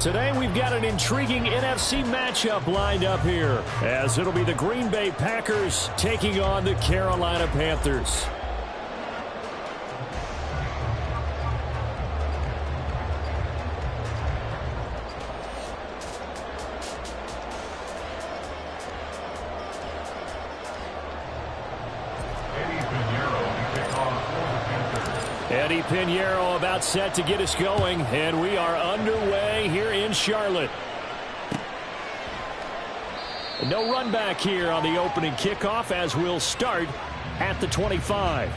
Today we've got an intriguing NFC matchup lined up here, as it'll be the Green Bay Packers taking on the Carolina Panthers. Eddie Pinheiro about set to get us going, and we are underway here in Charlotte. No run back here on the opening kickoff, as we'll start at the 25.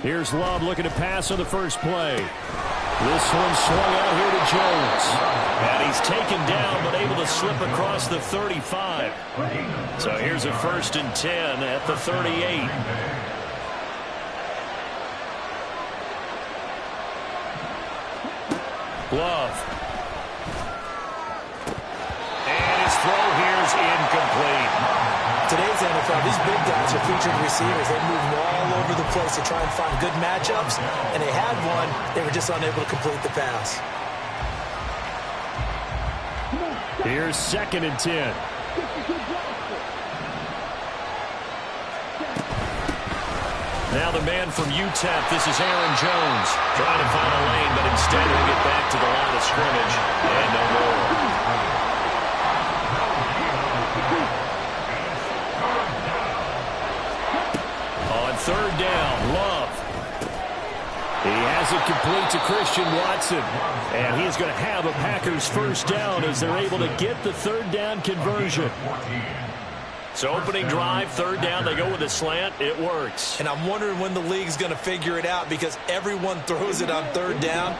Here's Love looking to pass on the first play. This one swung out here to Jones. And he's taken down, but able to slip across the 35. So here's a 1st and 10 at the 38. Love. And his throw here is incomplete. Today's NFL, these big guys are featured receivers. They move all over the place to try and find good matchups, and they had one. They were just unable to complete the pass. Here's 2nd and 10. Now the man from UTEP, this is Aaron Jones, trying to find a lane, but instead he'll get back to the line of scrimmage, and no more. On 3rd down, Love. He has it complete to Christian Watson. And he's going to have a Packers 1st down as they're able to get the 3rd down conversion. So opening drive, 3rd down, they go with a slant. It works. And I'm wondering when the league's going to figure it out, because everyone throws it on 3rd down.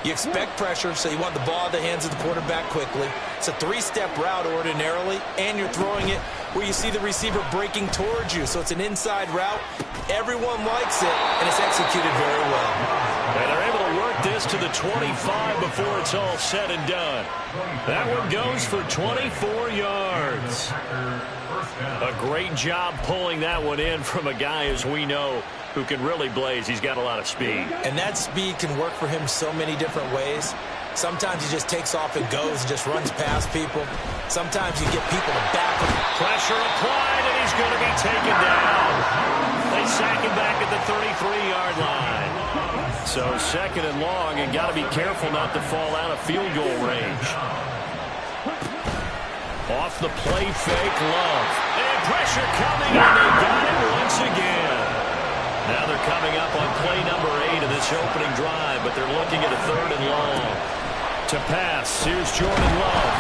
You expect pressure, so you want the ball in the hands of the quarterback quickly. It's a 3-step route ordinarily, and you're throwing it where you see the receiver breaking towards you. So it's an inside route. Everyone likes it, and it's executed very well. And they're able to work this to the 25 before it's all said and done. That one goes for 24 yards. A great job pulling that one in from a guy, as we know, who can really blaze. He's got a lot of speed. And that speed can work for him so many different ways. Sometimes he just takes off and goes and just runs past people. Sometimes you get people to back him. Pressure applied, and he's going to be taken down. They sack him back at the 33-yard line. So 2nd and long, and got to be careful not to fall out of field goal range. Off the play fake, Love. And pressure coming, and they got it once again. Now they're coming up on play number 8 of this opening drive, but they're looking at a 3rd and long. To pass, here's Jordan Love.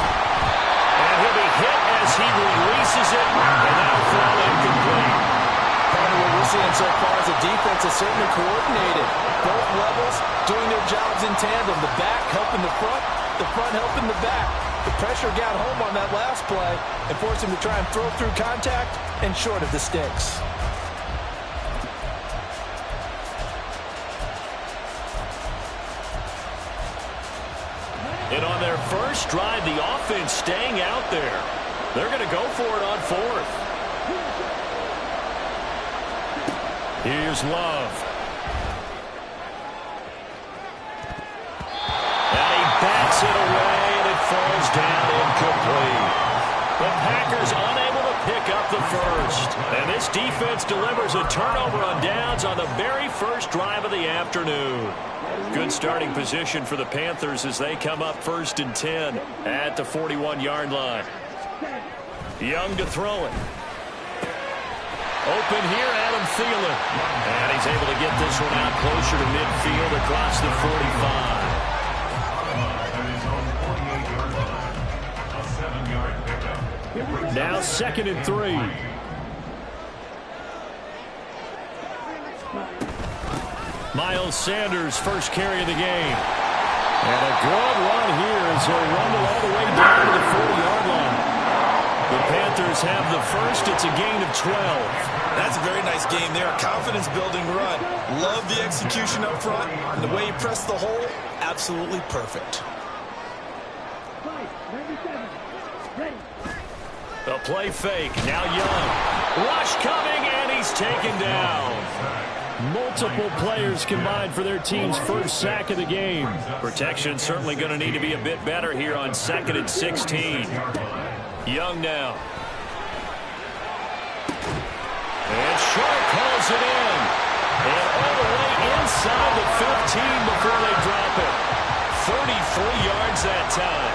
And he'll be hit as he releases it, and that'll fall incomplete. Part of what we're seeing so far is the defense is certainly coordinated. Both levels doing their jobs in tandem. The back helping the front helping the back. The pressure got home on that last play and forced him to try and throw through contact and short of the sticks. And on their first drive, the offense staying out there. They're going to go for it on 4th. Here's Love. And he bats it away, and it falls down incomplete. The Packers unable to pick up the first. And this defense delivers a turnover on downs on the very first drive of the afternoon. Good starting position for the Panthers as they come up 1st and 10 at the 41-yard line. Young to throw it. Open here, Adam Thielen. And he's able to get this one out closer to midfield across the 45. Now 2nd and 3. Miles Sanders, first carry of the game. And a good run here as he'll rumble all the way down to the 40-yard line. The Panthers have the first. It's a gain of 12. That's a very nice game there. A confidence-building run. Love the execution up front. And the way he pressed the hole, absolutely perfect. The play fake. Now Young. Rush coming, and he's taken down. Multiple players combined for their team's first sack of the game. Protection certainly going to need to be a bit better here on 2nd and 16. Young now. And Sharp calls it in. And all the way inside the 15 before they drop it. 33 yards that time.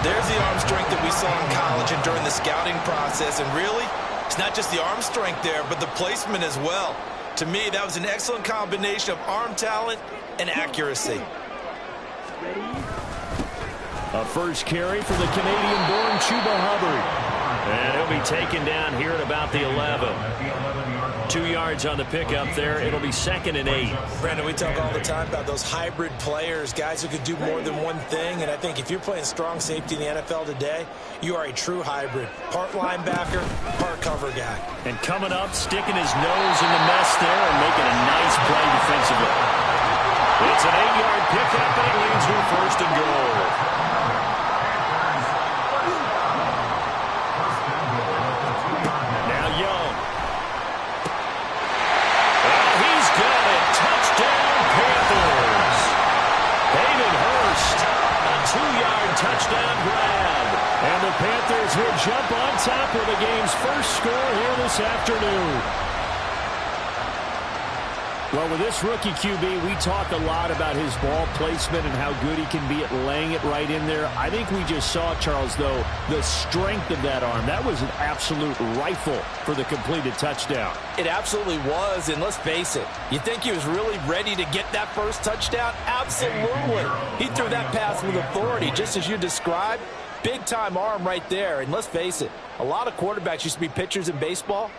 There's the arm strength that we saw in college and during the scouting process. And really, it's not just the arm strength there, but the placement as well. To me, that was an excellent combination of arm talent and accuracy. A first carry for the Canadian-born Chuba Hubbard. And he'll be taken down here at about the 11. 2 yards on the pickup there. It'll be 2nd and 8. Brandon, we talk all the time about those hybrid players, guys who could do more than one thing. And I think if you're playing strong safety in the NFL today, you are a true hybrid. Part linebacker, part cover guy. And coming up, sticking his nose in the mess there and making a nice play defensively. It's an 8-yard pickup, and it leads to 1st and goal. Touchdown grab. And the Panthers will jump on top of the game's first score here this afternoon. Well, with this rookie QB, we talk a lot about his ball placement and how good he can be at laying it right in there. I think we just saw, Charles, though, the strength of that arm. That was an absolute rifle for the completed touchdown. It absolutely was, and let's face it, you think he was really ready to get that first touchdown? Absolutely. He threw that pass with authority, just as you described. Big-time arm right there, and let's face it, a lot of quarterbacks used to be pitchers in baseball.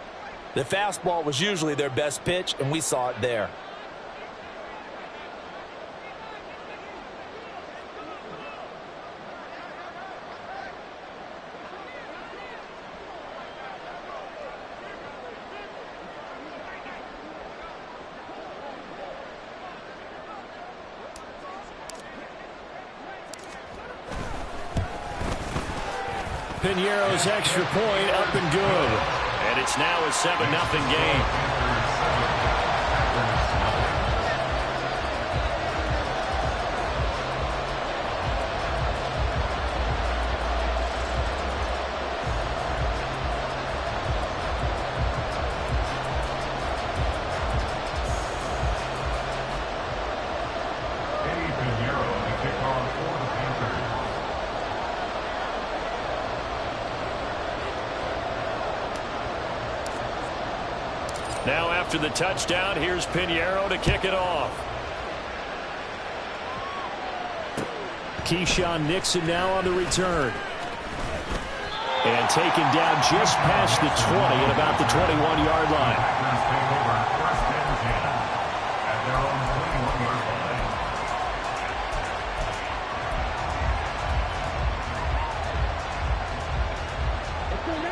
The fastball was usually their best pitch, and we saw it there. Piñeiro's extra point up and good. And it's now a 7-0 game. Now after the touchdown, here's Piñeiro to kick it off. Keyshawn Nixon now on the return. And taken down just past the 20 at about the 21-yard line.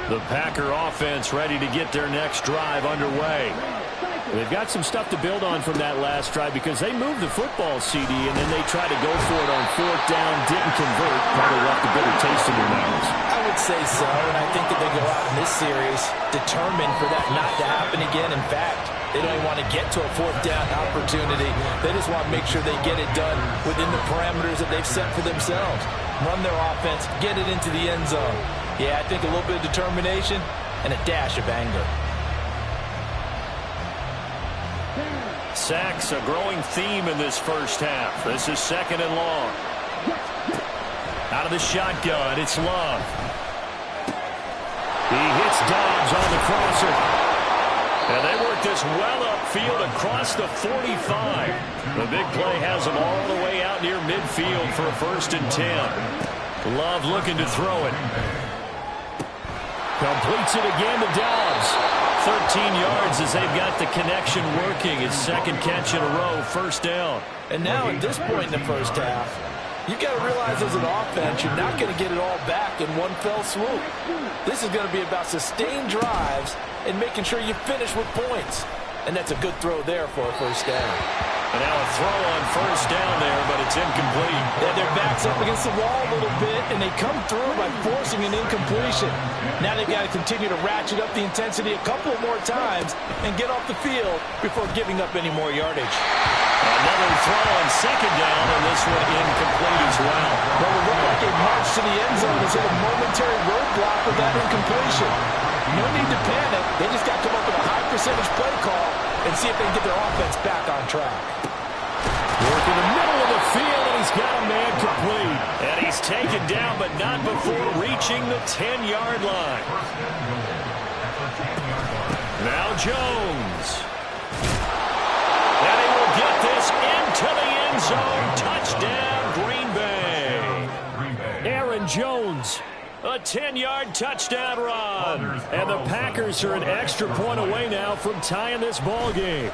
The Packer offense ready to get their next drive underway. They've got some stuff to build on from that last drive because they moved the football, CD, and then they tried to go for it on 4th down, didn't convert, probably left a bitter taste in their mouths. I would say so, and I think that they go out in this series determined for that not to happen again. In fact, they don't even want to get to a fourth down opportunity. They just want to make sure they get it done within the parameters that they've set for themselves. Run their offense, get it into the end zone. Yeah, I think a little bit of determination and a dash of anger. Sacks, a growing theme in this first half. This is 2nd and long. Out of the shotgun, it's Love. He hits Dobbs on the crosser. And they work this well upfield across the 45. The big play has them all the way out near midfield for a 1st and 10. Love looking to throw it. Completes it again to Dobbs. 13 yards as they've got the connection working. His 2nd catch in a row, 1st down. And now at this point in the first half, you've got to realize as an offense, you're not going to get it all back in one fell swoop. This is going to be about sustained drives and making sure you finish with points. And that's a good throw there for a 1st down. And now a throw on 1st down there, but it's incomplete. Yeah, their back's up against the wall a little bit, and they come through by forcing an incompletion. Now they've got to continue to ratchet up the intensity a couple more times and get off the field before giving up any more yardage. Another throw on 2nd down, and this one incomplete as well. Well, it looked like a march to the end zone has hit a momentary roadblock with that incompletion. No need to panic. They just got to come up with a high percentage play call and see if they can get their offense back on track. Work in the middle of the field, and he's got a man complete. And he's taken down, but not before reaching the 10-yard line. Now Jones. And he will get this into the end zone. Touchdown, Green Bay. Aaron Jones. A 10-yard touchdown run. And the Packers are an extra point away now from tying this ball game.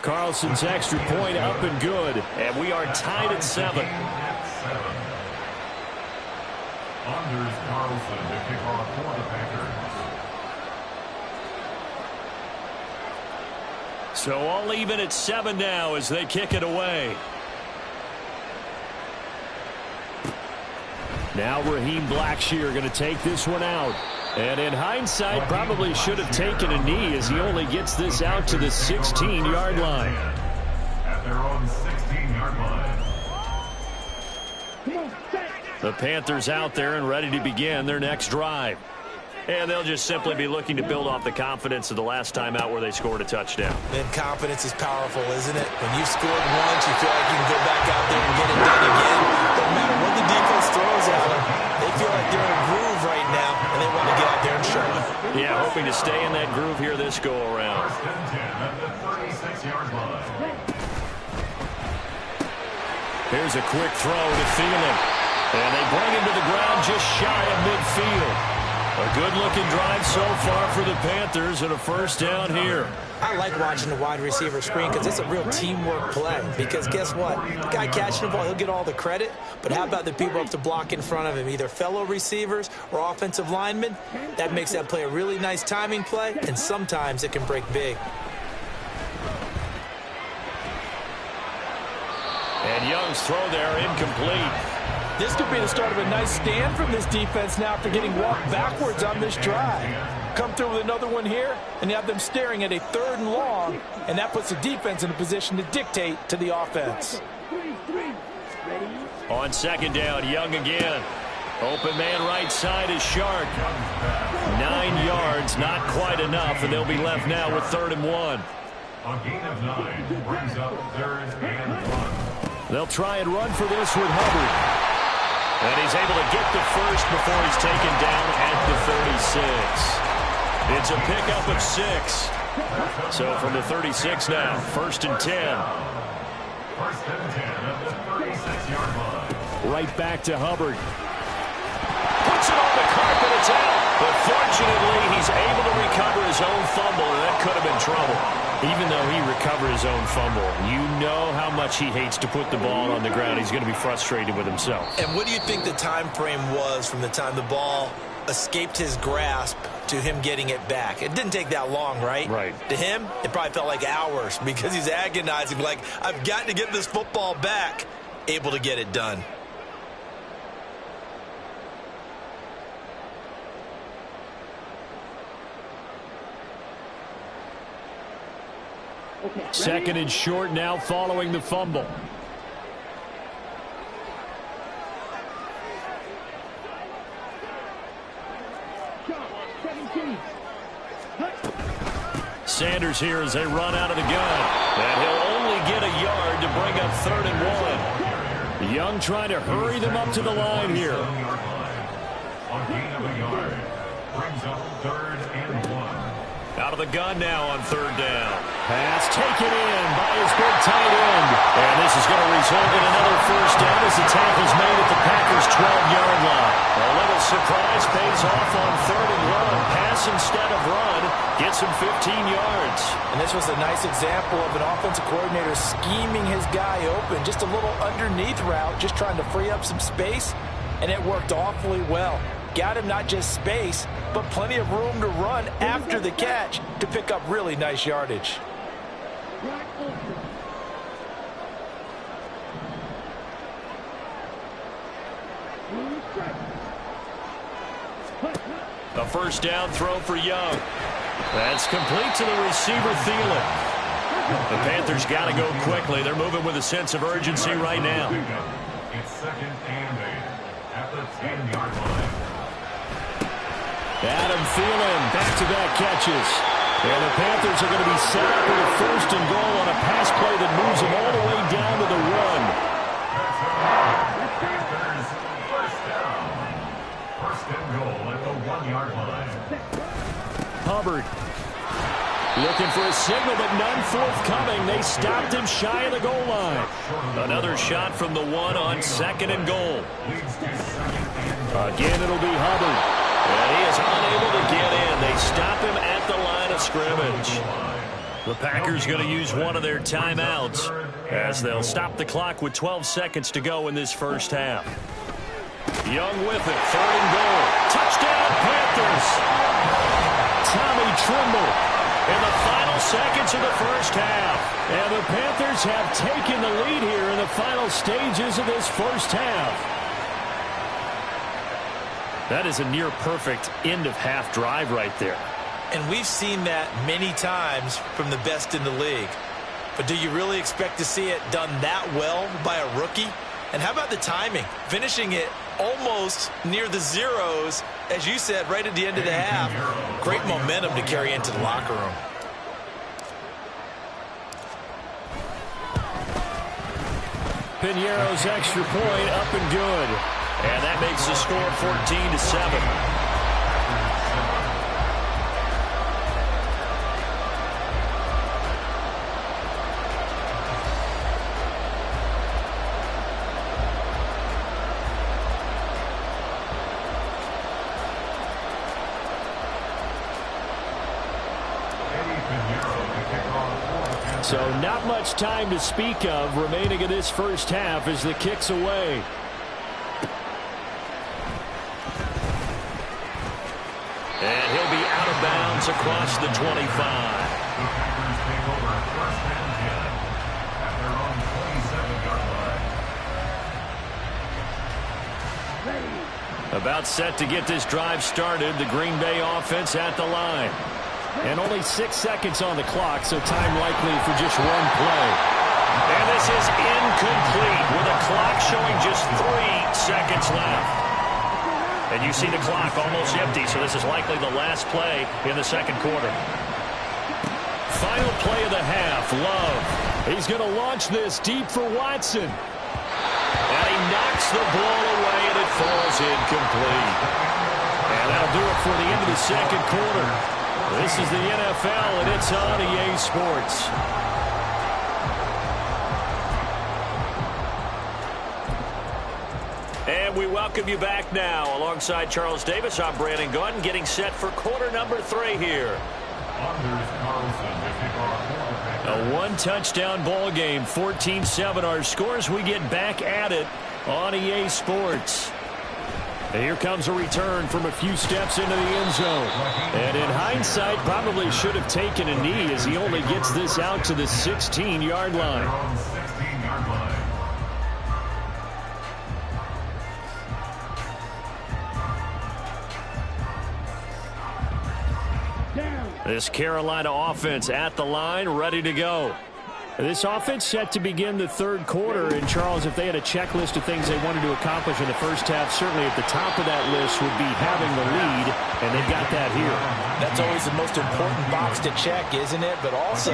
Carlson's extra point up and good. And we are tied at 7. Anders Carlson to kick off for the Packers. So all even at 7 now as they kick it away. Now Raheem Blackshear going to take this one out. And in hindsight, probably should have taken a knee as he only gets this out to the 16-yard line. At their own 16-yard line. The Panthers out there and ready to begin their next drive. And they'll just simply be looking to build off the confidence of the last time out where they scored a touchdown. And confidence is powerful, isn't it? When you've scored once, you feel like you can go back out there and get it done again. No matter what the defense throws at them, they feel like they're in a groove right now, and they want to get out there and show it. Yeah, hoping to stay in that groove here this go-around. Here's a quick throw to Thielen. And they bring him to the ground just shy of midfield. A good-looking drive so far for the Panthers and a 1st down here. I like watching the wide receiver screen because it's a real teamwork play. Because guess what? The guy catching the ball, he'll get all the credit. But how about the people up to block in front of him, either fellow receivers or offensive linemen? That makes that play a really nice timing play, and sometimes it can break big. And Young's throw there incomplete. This could be the start of a nice stand from this defense now after getting walked backwards on this drive. Come through with another one here, and you have them staring at a 3rd and long, and that puts the defense in a position to dictate to the offense. On 2nd down, Young again. Open man right side is Shark. 9 yards, not quite enough, and they'll be left now with 3rd and 1. A gain of 9 brings up 3rd and 1. They'll try and run for this with Hubbard. And he's able to get the first before he's taken down at the 36. It's a pickup of 6. So from the 36 now, 1st and 10. 1st and 10 at the 36-yard line. Right back to Hubbard. Puts it on the carpet, it's out. But fortunately, he's able to recover his own fumble, and that could have been trouble. Even though he recovered his own fumble, you know how much he hates to put the ball on the ground. He's going to be frustrated with himself. And what do you think the time frame was from the time the ball escaped his grasp to him getting it back? It didn't take that long, right? Right. To him, it probably felt like hours because he's agonizing, like, I've got to get this football back, able to get it done. Second and short now following the fumble. Sanders here as they run out of the gun. And he'll only get a yard to bring up 3rd and 1. Young trying to hurry them up to the line here. On gain of a yard. Brings up 3rd and 1. Out of the gun now on 3rd down. Pass taken in by his big tight end. And this is going to result in another 1st down as the tackle's made at the Packers' 12-yard line. A little surprise pays off on 3rd and 1. Pass instead of run. Gets him 15 yards. And this was a nice example of an offensive coordinator scheming his guy open. Just a little underneath route, just trying to free up some space. And it worked awfully well. Got him not just space, but plenty of room to run after the catch to pick up really nice yardage. A 1st down throw for Young. That's complete to the receiver, Thielen. The Panthers got to go quickly. They're moving with a sense of urgency right now. It's 2nd and 8 at the 10-yard line. Adam Thielen, back-to-back catches. And the Panthers are going to be set up with a 1st and goal on a pass play that moves them all the way down to the run. Panthers 1st down. 1st and goal at the 1-yard line. Hubbard looking for a signal, but none forthcoming. They stopped him shy of the goal line. Another shot from the 1 on 2nd and goal. Again, it'll be Hubbard. And he is unable to get in. They stop him at the line of scrimmage. The Packers going to use one of their timeouts as they'll stop the clock with 12 seconds to go in this 1st half. Young with it. 3rd and goal. Touchdown, Panthers. Tommy Tremble in the final seconds of the 1st half. And the Panthers have taken the lead here in the final stages of this 1st half. That is a near-perfect end-of-half drive right there. And we've seen that many times from the best in the league. But do you really expect to see it done that well by a rookie? And how about the timing? Finishing it almost near the zeros, as you said, right at the end of the half. Great momentum to carry into the locker room. Piñeiro's extra point up and good. And that makes the score 14-7. So not much time to speak of remaining in this 1st half as the kick's away. And he'll be out of bounds across the 25. The Packers take over 1st and 10 at their own 27-yard line. About set to get this drive started. The Green Bay offense at the line. And only 6 seconds on the clock, so time likely for just one play. And this is incomplete with the clock showing just 3 seconds left. And you see the clock almost empty, so this is likely the last play in the 2nd quarter. Final play of the half, Love. He's going to launch this deep for Watson. And he knocks the ball away, and it falls incomplete. And that'll do it for the end of the 2nd quarter. This is the NFL, and it's on EA Sports. And we welcome you back now. Alongside Charles Davis, I'm Brandon Gaudin, getting set for quarter number 3 here. A one-touchdown ball game, 14-7 our scores. We get back at it on EA Sports. And here comes a return from a few steps into the end zone. And in hindsight, probably should have taken a knee as he only gets this out to the 16-yard line. Down. This Carolina offense at the line, ready to go. This offense set to begin the third quarter. And, Charles, if they had a checklist of things they wanted to accomplish in the first half, certainly at the top of that list would be having the lead, and they've got that here. That's always the most important box to check, isn't it? But also,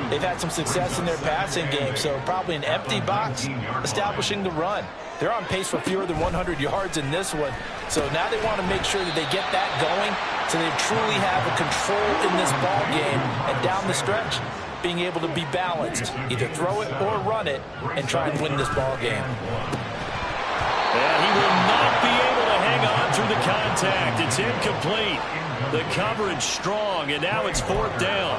they've had some success in their passing game, so probably an empty box establishing the run. They're on pace for fewer than 100 yards in this one, so now they want to make sure that they get that going so they truly have a control in this ball game, and down the stretch, being able to be balanced, either throw it or run it, and try and win this ball game. And he will not be able to hang on through the contact. It's incomplete. The coverage strong, and now it's fourth down.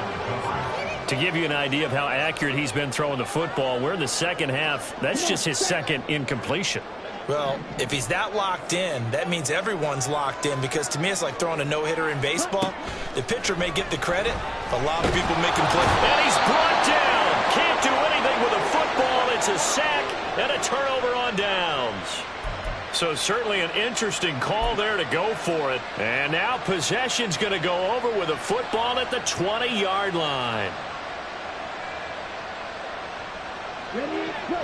To give you an idea of how accurate he's been throwing the football, we're in the second half. That's just his second incompletion. Well, if he's that locked in, that means everyone's locked in, because to me it's like throwing a no-hitter in baseball. The pitcher may get the credit, but a lot of people make him play. And he's brought down. Can't do anything with a football. It's a sack and a turnover on downs. So certainly an interesting call there to go for it. And now possession's going to go over with a football at the 20-yard line. Ready, go.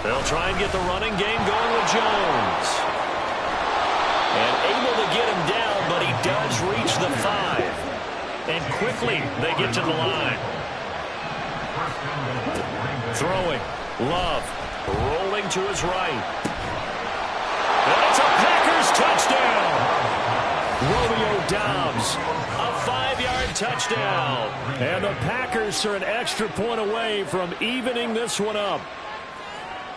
They'll try and get the running game going with Jones. And able to get him down, but he does reach the 5. And quickly they get to the line. Throwing. Love. Rolling to his right. And it's a Packers touchdown. Romeo Doubs. A 5-yard touchdown. And the Packers are an extra point away from evening this one up.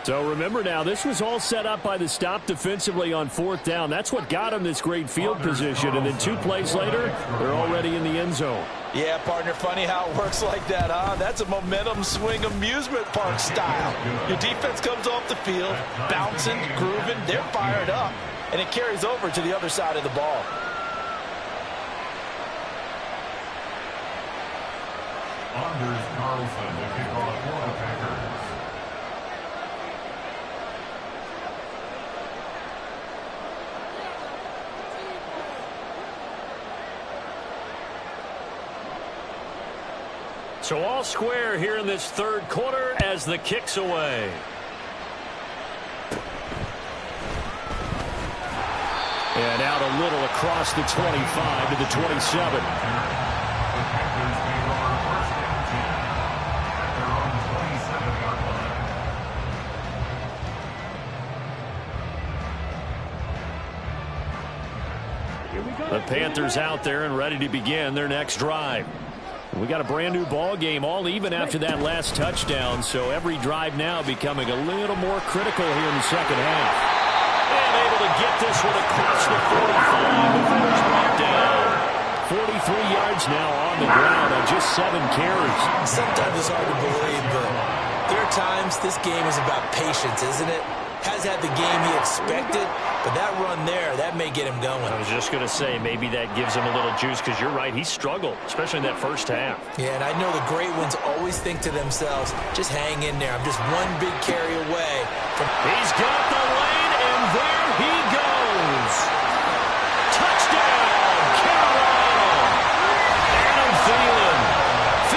So remember now, this was all set up by the stop defensively on fourth down. That's what got them this great field position. And then 2 plays later, they're already in the end zone. Yeah, partner, funny how it works like that, huh? That's a momentum swing amusement park style. Your defense comes off the field, bouncing, grooving, they're fired up, and it carries over to the other side of the ball. Anders Carlson to kick off for the Packers. So all square here in this third quarter as the kick's away. And out a little across the 25 to the 27. The Panthers out there and ready to begin their next drive. We got a brand new ball game, all even after that last touchdown, so every drive now becoming a little more critical here in the second half. And able to get this one across the 45 before it's brought down. 43 yards now on the ground on just 7 carries. Sometimes it's hard to believe, but there are times this game is about patience, isn't it? Has had the game he expected, but that run there, that may get him going. I was just going to say, maybe that gives him a little juice, because you're right, he struggled, especially in that first half. Yeah, and I know the great ones always think to themselves, just hang in there. I'm just one big carry away from... He's got the lane, and there he goes. Touchdown, Carolina. Adam Thielen,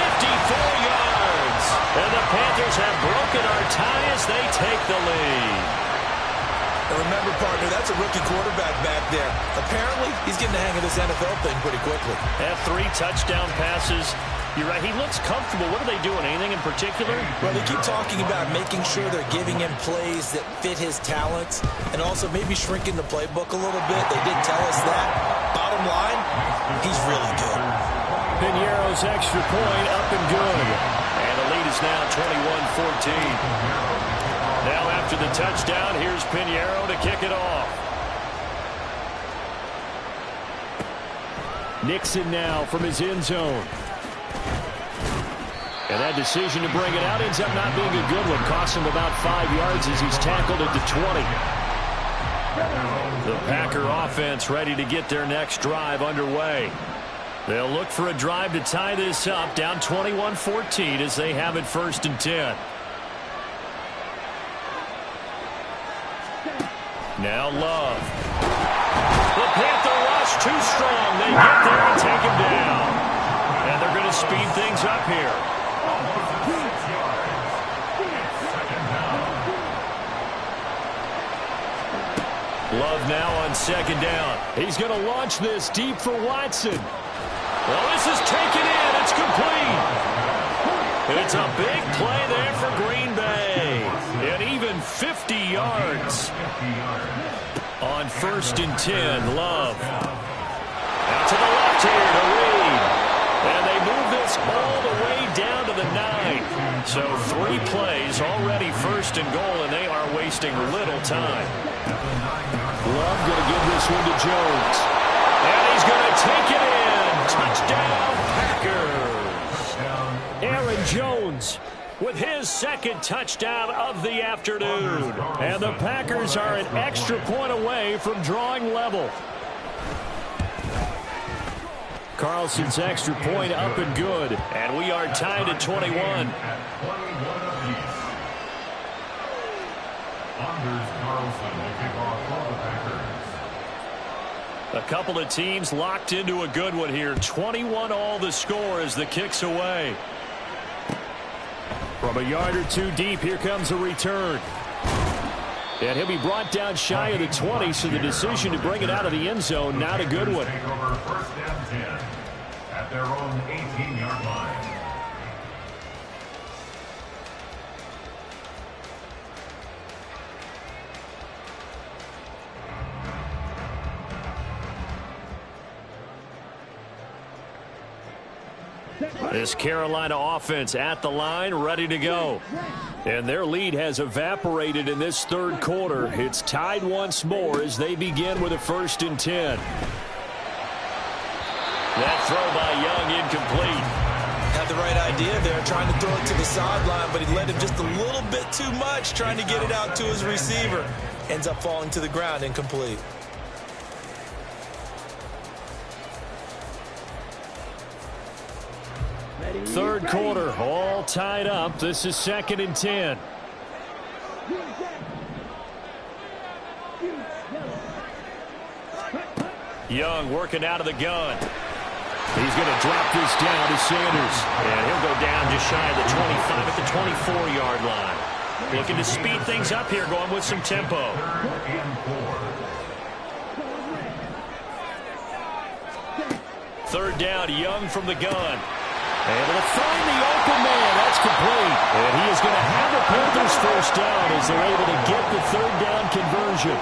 54 yards. And the Panthers have broken our tie as they take the lead. And remember, partner, that's a rookie quarterback back there. Apparently, he's getting the hang of this NFL thing pretty quickly. Have 3 touchdown passes. You're right, he looks comfortable. What are they doing? Anything in particular? Well, they keep talking about making sure they're giving him plays that fit his talents and also maybe shrinking the playbook a little bit. They did tell us that. Bottom line, he's really good. Piñeiro's extra point up and good. And the lead is now 21-14. Now after the touchdown, here's Piñeiro to kick it off. Nixon now from his end zone. And that decision to bring it out ends up not being a good one. Costs him about 5 yards as he's tackled at the 20. The Packer offense ready to get their next drive underway. They'll look for a drive to tie this up, down 21-14 as they have it 1st and 10. Now Love. The Panther rush too strong. They get there and take him down. And they're going to speed things up here. Love now on second down. He's going to launch this deep for Watson. Well, this is taken in. It's complete. It's a big play there for Green Bay. And even 50 yards. On 1st and 10, Love. Out to the left here to Reed. And they move this all the way down to the 9. So 3 plays, already 1st and goal, and they are wasting little time. Love going to give this one to Jones. And he's going to take it in. Touchdown, Packers. Aaron Jones with his 2nd touchdown of the afternoon. And the Packers are an extra point away from drawing level. Carlson's extra point up and good. And we are tied at 21. Anders Carlson will kick off for the Packers. A couple of teams locked into a good one here. 21 all the score as the kick's away. From a yard or 2 deep, here comes a return. And he'll be brought down shy of the 20, so the decision to bring it out of the end zone, not a good one. Take over 1st and 10 at their own 18-yard line. This Carolina offense at the line, ready to go. And their lead has evaporated in this 3rd quarter. It's tied once more as they begin with a 1st and 10. That throw by Young incomplete. Had the right idea there, trying to throw it to the sideline, but he led him just a little bit too much, trying to get it out to his receiver. Ends up falling to the ground, incomplete. Third quarter, all tied up. This is 2nd and 10. Young working out of the gun. He's going to drop this down to Sanders. And he'll go down just shy of the 25 at the 24-yard line. Looking to speed things up here, going with some tempo. 3rd and 4. 3rd down, Young from the gun. Able to find the open man. That's complete. And he is going to have the Panthers 1st down as they're able to get the 3rd down conversion.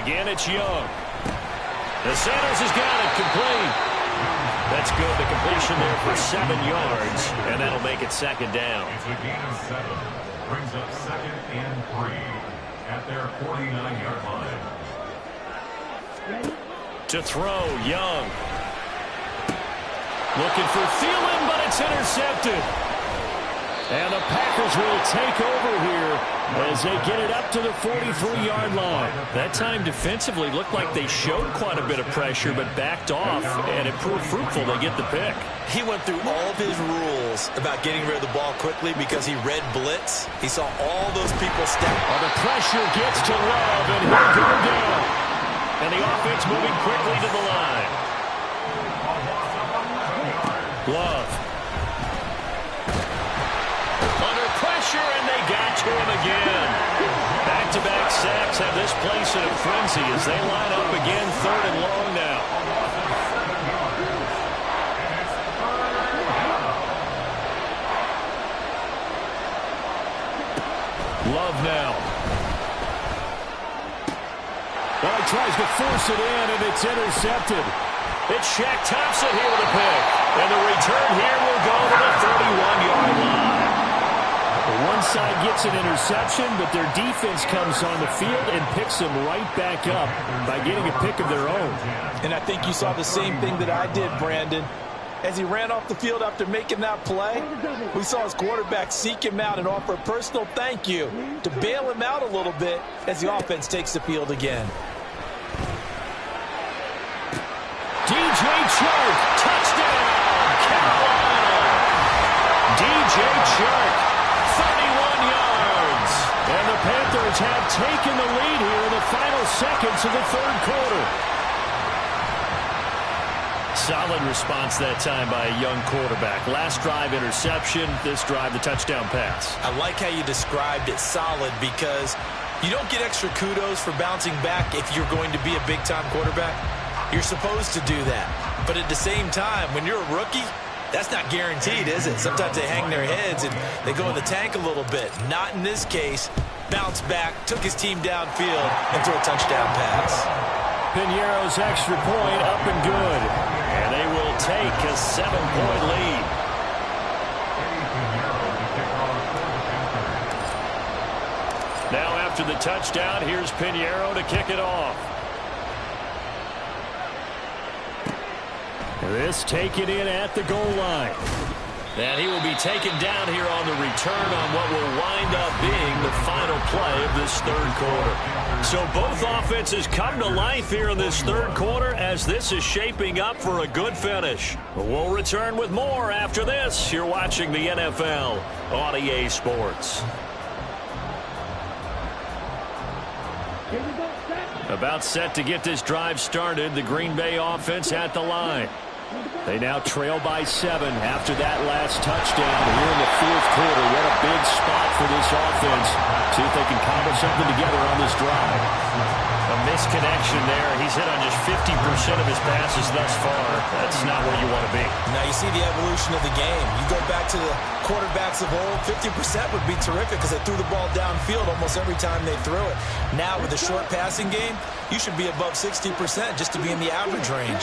Again, it's Young. The Sanders has got it complete. That's good. The completion there for 7 yards. And that'll make it 2nd down. It's a gain of 7. Brings up 2nd and 3 at their 49-yard line. To throw, Young. Looking for Thielen, but it's intercepted. And the Packers will take over here as they get it up to the 43-yard line. That time defensively looked like they showed quite a bit of pressure but backed off, and it proved fruitful. They get the pick. He went through all of his rules about getting rid of the ball quickly because he read blitz. He saw all those people step. Oh, the pressure gets to Love, and he'll go down. And the offense moving quickly to the line. Love. Under pressure, and they got to him again. Back-to-back sacks have this place in a frenzy as they line up again, 3rd and long now. Love now. Well, he tries to force it in, and it's intercepted. It's Shaq Thompson here with a pick. And the return here will go to the 31-yard line. One side gets an interception, but their defense comes on the field and picks them right back up by getting a pick of their own. And I think you saw the same thing that I did, Brandon. As he ran off the field after making that play, we saw his quarterback seek him out and offer a personal thank you to bail him out a little bit as the offense takes the field again. DJ Chark, touchdown, Carolina. DJ Chark, Packers have taken the lead here in the final seconds of the third quarter. Solid response that time by a young quarterback. Last drive, interception. This drive, the touchdown pass. I like how you described it, solid, because you don't get extra kudos for bouncing back if you're going to be a big-time quarterback. You're supposed to do that. But at the same time, when you're a rookie, that's not guaranteed, is it? Sometimes they hang their heads and they go in the tank a little bit. Not in this case. Bounced back, took his team downfield, and threw a touchdown pass. Piñeiro's extra point up and good. And they will take a 7-point lead. Now after the touchdown, here's Piñeiro to kick it off. This taken in at the goal line. And he will be taken down here on the return on what will wind up being the final play of this third quarter. So both offenses come to life here in this third quarter as this is shaping up for a good finish. We'll return with more after this. You're watching the NFL on EA Sports. About set to get this drive started. The Green Bay offense at the line. They now trail by 7 after that last touchdown here in the fourth quarter. What a big spot for this offense. See if they can cobble something together on this drive. A misconnection there. He's hit on just 50% of his passes thus far. That's not where you want to be. Now you see the evolution of the game. You go back to the quarterbacks of old, 50% would be terrific because they threw the ball downfield almost every time they threw it. Now with the short passing game, you should be above 60% just to be in the average range.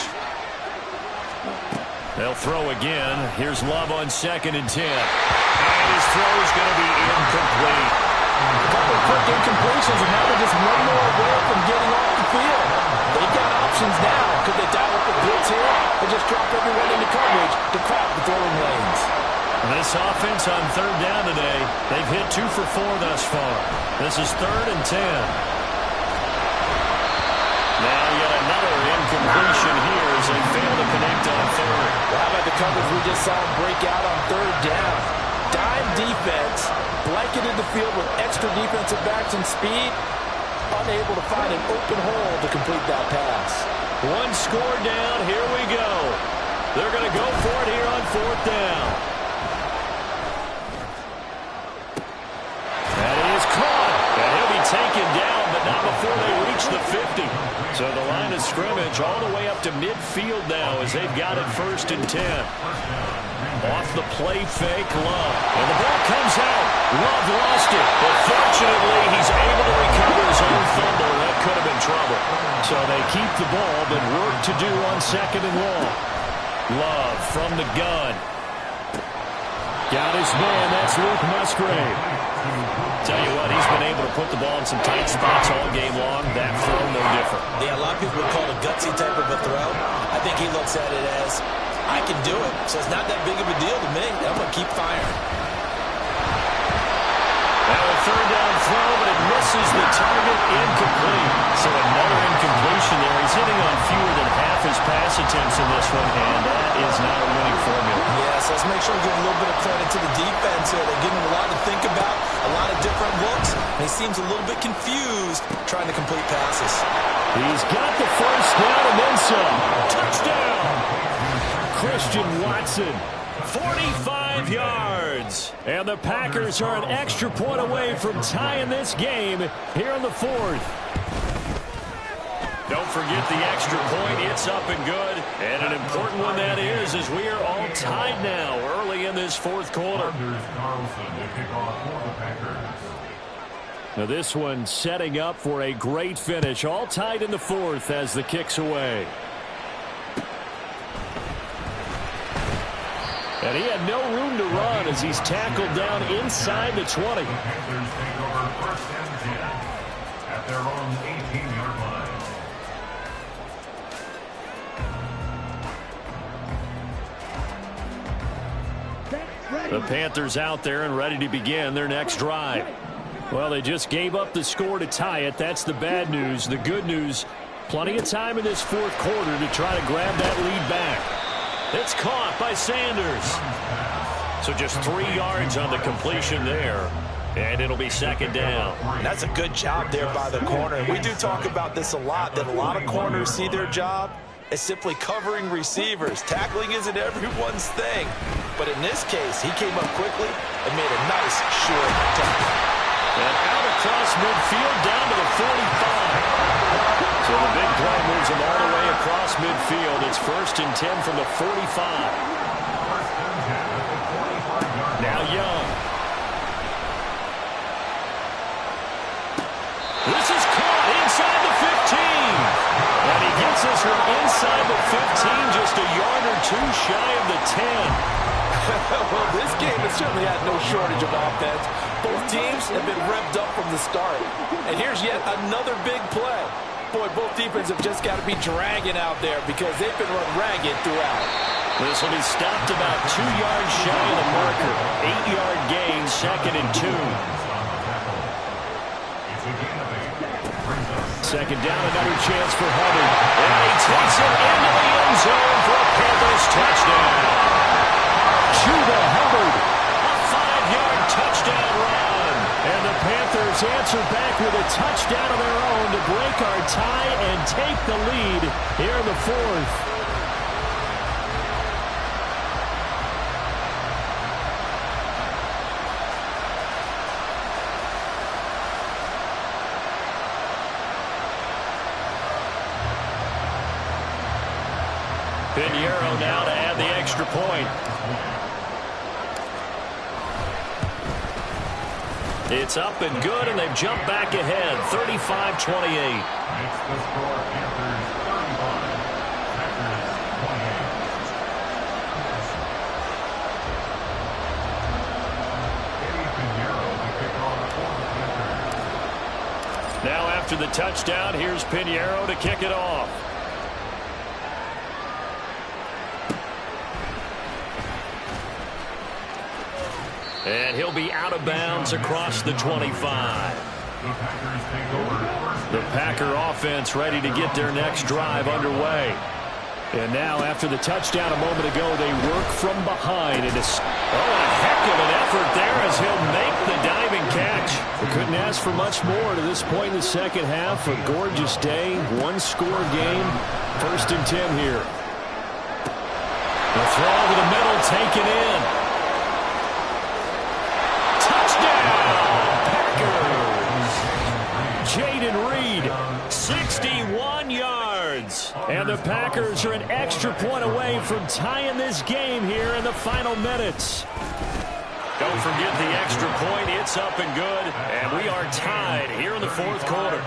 They'll throw again. Here's Love on 2nd and 10. And his throw is going to be incomplete. A couple of quick incompletions, and now they're just one more away from getting off the field. They've got options now. Could they dial up the blitz here or just drop everyone into coverage to crowd the throwing lanes? This offense on third down today, they've hit 2 for 4 thus far. This is 3rd and 10. Now yet another incompletion here as they fail to connect on third. Well, how about the coverage we just saw break out on third down? Dime defense, blanketed the field with extra defensive backs and speed, unable to find an open hole to complete that pass. One score down, here we go. They're going to go for it here on 4th down. That is caught. And he'll be taken down, but not before they reach the 50. So the line of scrimmage all the way up to midfield now as they've got it 1st and 10. Off the play fake, Love. And the ball comes out. Love lost it. But fortunately, he's able to recover his own fumble. That could have been trouble. So they keep the ball, but work to do on 2nd and long. Love from the gun. Got his man. That's Luke Musgrave. Tell you what, he's been able to put the ball in some tight spots all game long. That throw, no different. Yeah, a lot of people would call it a gutsy type of a throw. I think he looks at it as, I can do it. So it's not that big of a deal to me. I'm going to keep firing. Now a 3rd down throw, but it misses the target, incomplete. So another incompletion there. He's hitting on fewer than half his pass attempts in this one, and that is not a winning formula. Yeah, so let's make sure we give a little bit of credit to the defense here. They're giving him a lot to think about, a lot of different looks, and he seems a little bit confused trying to complete passes. He's got the 1st down and then some. Touchdown! Christian Watson. 45 yards. And the Packers are an extra point away from tying this game here in the 4th. Don't forget the extra point. It's up and good. And an important one that is, as we are all tied now early in this 4th quarter. Now this one setting up for a great finish. All tied in the 4th as the kick's away. And he had no room to run as he's tackled down inside the 20. Panthers take over 1st and 10 at their own 18-yard line. The Panthers out there and ready to begin their next drive. Well, they just gave up the score to tie it. That's the bad news. The good news, plenty of time in this 4th quarter to try to grab that lead back. It's caught by Sanders. So just 3 yards on the completion there. And it'll be second down. That's a good job there by the corner. And we do talk about this a lot, that a lot of corners see their job as simply covering receivers. Tackling isn't everyone's thing. But in this case, he came up quickly and made a nice short tackle. And out across midfield down to the 45. So the big play moves him all the way across midfield. It's 1st and 10 from the 45. Now Young. This is caught inside the 15. And he gets this one inside the 15, just a yard or two shy of the 10. Well, this game has certainly had no shortage of offense. Both teams have been revved up from the start. And here's yet another big play. Boy, both defenses have just got to be dragging out there because they've been run ragged throughout. This will be stopped about 2 yards shy of the marker. 8-yard gain, 2nd and 2. Second down, another chance for Hubbard. And he takes it into the end zone for a Panthers touchdown. Chuba Hubbard, a 5-yard touchdown run. And the Panthers answer back with a touchdown of their own to break our tie and take the lead here in the 4th. Pinheiro now to add the extra point. It's up and good, and they've jumped back ahead, 35-28. Makes the score Panthers 35, Packers 28. Eddie Pinheiro to kick off for the Panthers. Now after the touchdown, here's Pinheiro to kick it off. And he'll be out of bounds across the 25. The Packer offense ready to get their next drive underway. And now after the touchdown a moment ago, they work from behind. And a heck of an effort there as he'll make the diving catch. We couldn't ask for much more to this point in the second half. A gorgeous day, one-score game. 1st and 10 here. The throw to the middle, taken in. Jaden Reed, 61 yards. And the Packers are an extra point away from tying this game here in the final minutes. Don't forget the extra point. It's up and good. And we are tied here in the 4th quarter.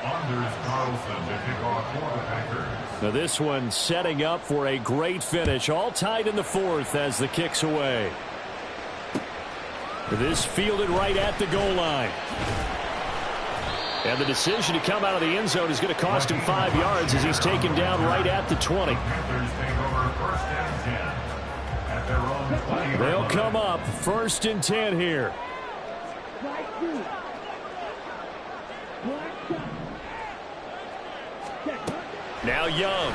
Anders Carlson to kick off for the Packers. Now this one setting up for a great finish. All tied in the 4th as the kick's away. This fielded right at the goal line. And the decision to come out of the end zone is going to cost him 5 yards as he's taken down right at the 20. Panthers take over 1st and 10 at their own 20. They'll come up 1st and 10 here. Now Young.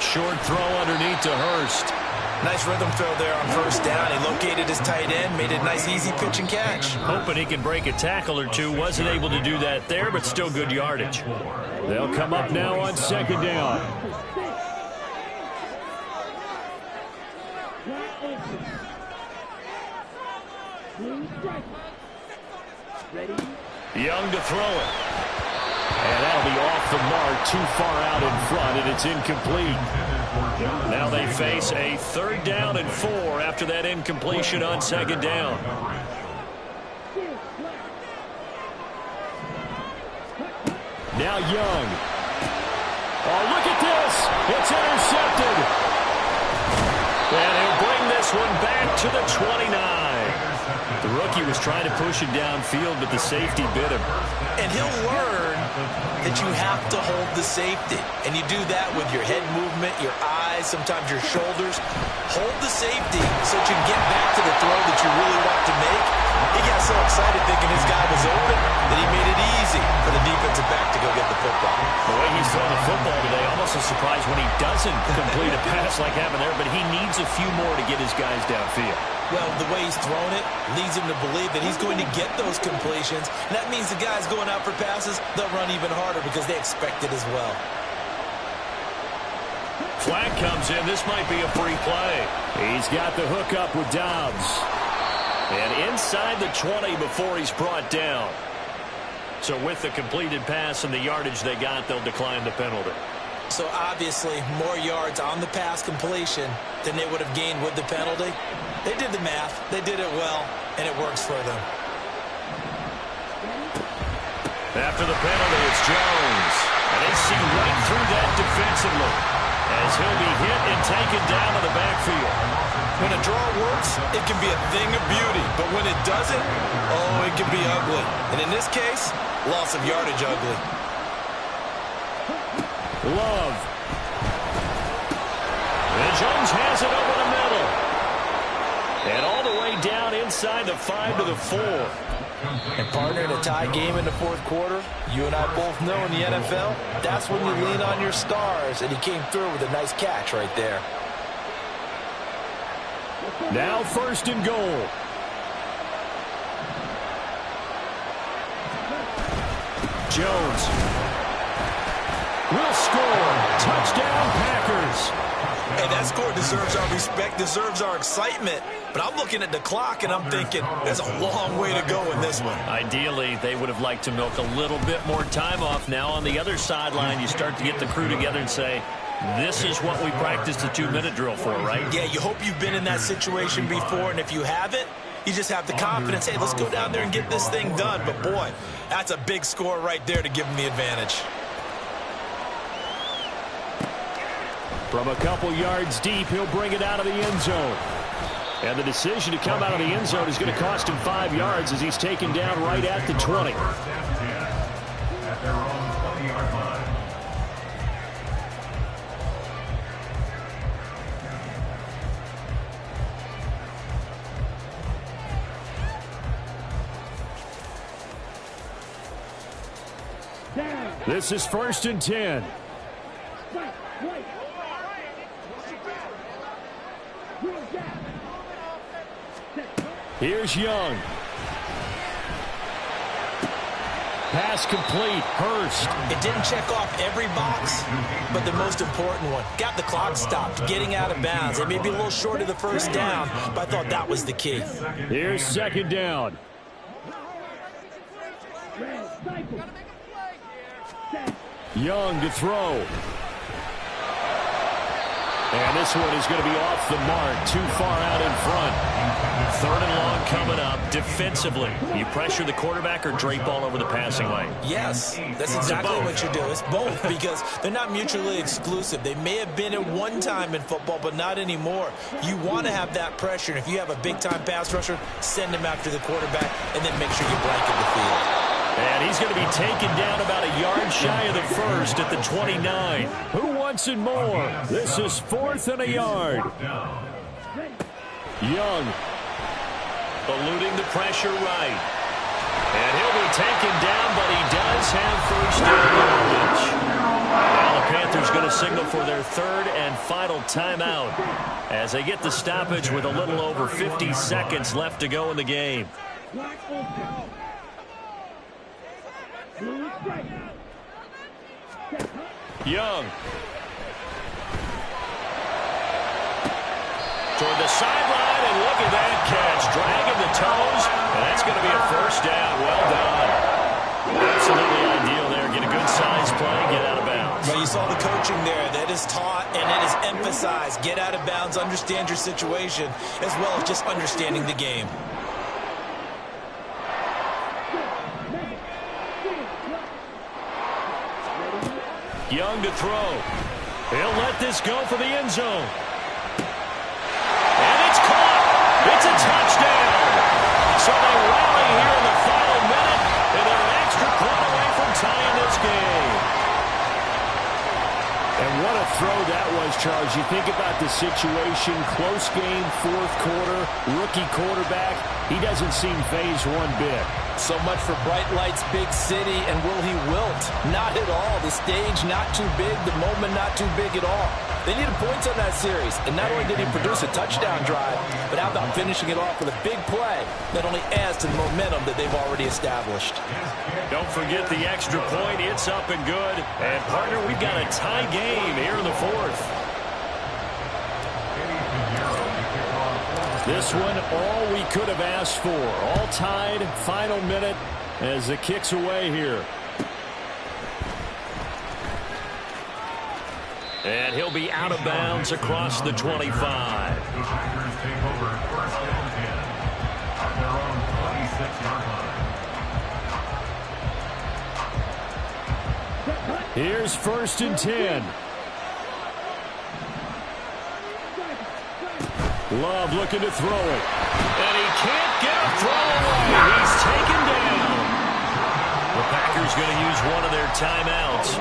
Short throw underneath to Hurst. Nice rhythm throw there on 1st down. He located his tight end, made a nice easy pitch and catch. Hoping he can break a tackle or two. Wasn't able to do that there, but still good yardage. They'll come up now on 2nd down. Young to throw it. And that'll be off the mark, too far out in front, and it's incomplete. Now they face a 3rd down and 4 after that incompletion on 2nd down. Now Young. Oh, look at this. It's intercepted. And he'll bring this one back to the 29. The rookie was trying to push it downfield, but the safety bit him. And he'll learn that you have to hold the safety. And you do that with your head movement, your eyes, sometimes your shoulders. Hold the safety so that you can get back to the throw that you really want to make. He got so excited thinking his guy was open that he made it easy for the defensive back to go get the football. The way he's throwing the football today, almost a surprise when he doesn't complete a pass like happened there, but he needs a few more to get his guys downfield. Well, the way he's thrown it leads him to believe that he's going to get those completions. And that means the guys going out for passes, they'll run even harder because they expect it as well. Flag comes in. This might be a free play. He's got the hook up with Dobbs. And inside the 20 before he's brought down. So with the completed pass and the yardage they got, they'll decline the penalty. So obviously more yards on the pass completion than they would have gained with the penalty. They did the math. They did it well, and it works for them. After the penalty, it's Jones. And they see right through that defensively as he'll be hit and taken down to the backfield. When a draw works, it can be a thing of beauty. But when it doesn't, oh, it can be ugly. And in this case, loss of yardage ugly. Love. And Jones has it over the middle. And all the way down inside the 5 to the 4. And partner, in a tie game in the fourth quarter, you and I both know in the NFL, that's when you lean on your stars. And he came through with a nice catch right there. Now 1st and goal. Jones will score. Touchdown, Packers. Hey, that score deserves our respect, deserves our excitement. But I'm looking at the clock, and I'm thinking there's a long way to go in this one. Ideally, they would have liked to milk a little bit more time off. Now on the other sideline, you start to get the crew together and say, this is what we practiced the 2-minute drill for, right? Yeah, you hope you've been in that situation before, and if you haven't, you just have the confidence, hey, let's go down there and get this thing done. But, boy, that's a big score right there to give them the advantage. From a couple yards deep, he'll bring it out of the end zone. And the decision to come out of the end zone is going to cost him 5 yards as he's taken down right at the 20. At their own 20-yard line. This is 1st and 10. Here's Young. Pass complete. Hurst. It didn't check off every box, but the most important one. Got the clock stopped, getting out of bounds. It may be a little short of the 1st down, but I thought that was the key. Here's 2nd down. Young to throw. And this one is going to be off the mark, too far out in front. 3rd and long coming up. Defensively, you pressure the quarterback or drape all over the passing lane? Yes, that's exactly what you do. It's both because they're not mutually exclusive. They may have been at one time in football, but not anymore. You want to have that pressure, and if you have a big-time pass rusher, send him after the quarterback, and then make sure you blanket the field. And he's going to be taken down about a yard shy of the 1st at the 29. Who wants it more? This is 4th and a yard. Young. Eluding the pressure right. And he'll be taken down, but he does have 1st down yardage. Now the Panthers going to signal for their 3rd and final timeout as they get the stoppage with a little over 50 seconds left to go in the game. Young. Toward the sideline, and look at that catch. Dragging the toes, and that's going to be a 1st down. Well done. Absolutely ideal there. Get a good size play, get out of bounds. Well, you saw the coaching there. That is taught and it is emphasized. Get out of bounds, understand your situation, as well as just understanding the game. Young to throw. He'll let this go for the end zone. And it's caught. It's a touchdown. So they rally here in the final minute, and they're an extra point away from tying this game. And what a throw that was, Charles. You think about the situation, close game, 4th quarter, rookie quarterback. He doesn't seem fazed one bit. So much for bright lights, big city, and will he wilt? Not at all. The stage not too big, the moment not too big at all. They needed points on that series, and not only did he produce a touchdown drive, but how about finishing it off with a big play that only adds to the momentum that they've already established. Don't forget the extra point. It's up and good. And, partner, we've got a tie game here in the fourth. This one, all we could have asked for. All tied, final minute as the kick's away here. And he'll be out of bounds across the 25. The Packers take over first and 10 at their own 26-yard line. Here's first and 10. Love looking to throw it. And he can't get a throw away. He's taken down. The Packers going to use one of their timeouts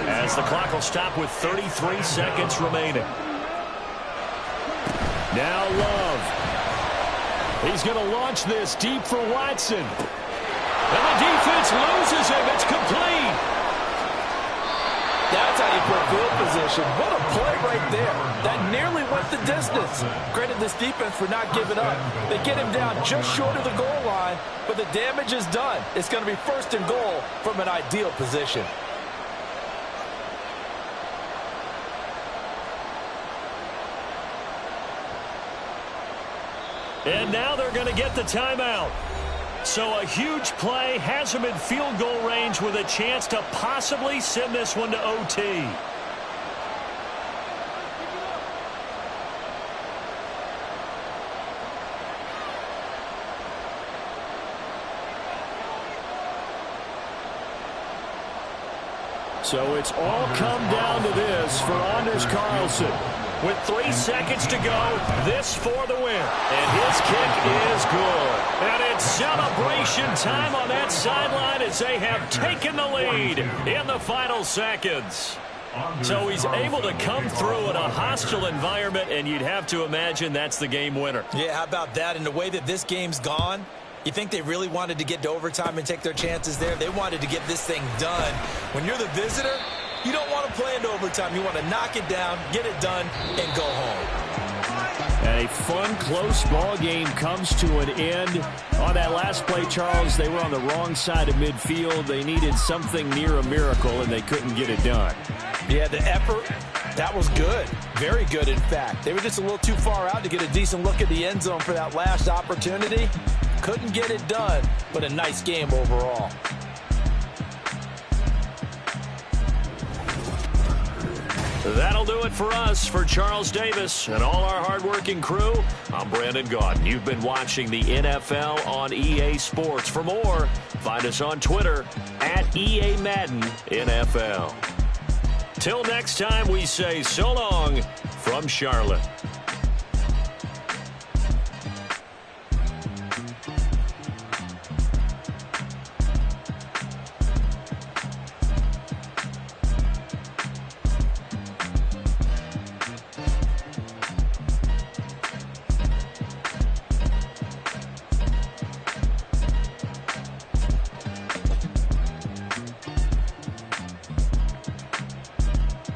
as the clock will stop with 33 seconds remaining. Now Love. He's going to launch this deep for Watson. And the defense loses him. It's complete. That's how you put field position. What a play right there. That nearly went the distance. Credit this defense for not giving up. They get him down just short of the goal line, but the damage is done. It's going to be first and goal from an ideal position. And now they're going to get the timeout. So a huge play has him in field goal range with a chance to possibly send this one to OT. So it's all come down to this for Anders Carlson. With 3 seconds to go, this for the win. And his kick is good. And it's celebration time on that sideline as they have taken the lead in the final seconds. So he's able to come through in a hostile environment, and you'd have to imagine that's the game winner. Yeah, how about that? And the way that this game's gone, you think they really wanted to get to overtime and take their chances there? They wanted to get this thing done. When you're the visitor, you don't want to play into overtime. You want to knock it down, get it done, and go home. And a fun, close ball game comes to an end. On that last play, Charles, they were on the wrong side of midfield. They needed something near a miracle, and they couldn't get it done. Yeah, the effort, that was good. Very good, in fact. They were just a little too far out to get a decent look at the end zone for that last opportunity. Couldn't get it done, but a nice game overall. That'll do it for us. For Charles Davis and all our hardworking crew, I'm Brandon Gaudin. You've been watching the NFL on EA Sports. For more, find us on Twitter at EA Madden NFL. Till next time, we say so long from Charlotte.